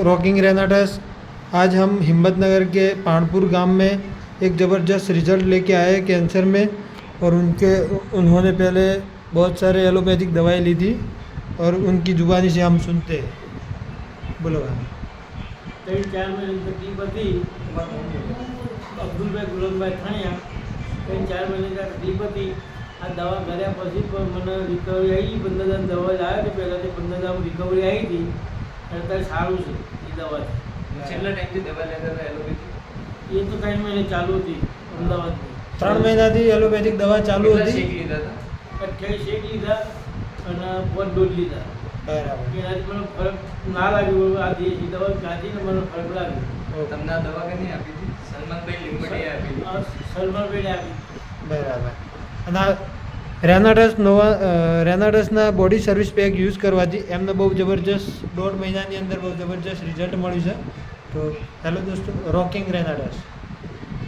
Rocking रेनाटस। आज हम हिम्मतनगर के पाणपुर गांव में एक ज़बरदस्त रिज़ल्ट लेके आए कैंसर में। और उन्होंने पहले बहुत सारे एलोपैथिक दवाई ली थी और उनकी ज़ुबानी से हम सुनते हैं। बोलो भाई। 3-4 મહિનાની તકલીફ હતી અબ્દુલભાઈ ગુલામભાઈ થાણિયા 3-4 મહિનાની તકલીફ હતી આ દવા કર્યા પછી પણ મને રિકવરી આવી 15,000 દવા લાવ્યો તો પહેલાંથી 15,000 રિકવરી આવી હતી અત્યારે સારું છે એ દવાથી છેલ્લા ટાઈમથી દવા લેતા હતા એલોપેથી એ તો 3 મહિને ચાલુ હતી અમદાવાદથી 3 મહિનાથી એલોપેથિક દવા ચાલુ હતી। શેક લીધા હતા 28 શેક લીધા અને 5 ડોઝ લીધા બરાબર। એનાથી મને ફરક ના લાગ્યો આ દેશી દવા ખાધીને મને ફરક લાગ્યો તમને આ દવા કઈ આપી હતી સલમાનભાઈ લીંબડીએ આપી હતી સલમાનભાઈને આપી બરાબર। અને આ રેનાટસના બોડી સર્વિસ પેક યુઝ કરવાથી એમને બહુ જબરજસ્ત 1.5 મહિનાની અંદર બહુ જબરજસ્ત રિઝલ્ટ મળ્યું છે। તો હેલો દોસ્તો, રોકિંગ રેનાટસ।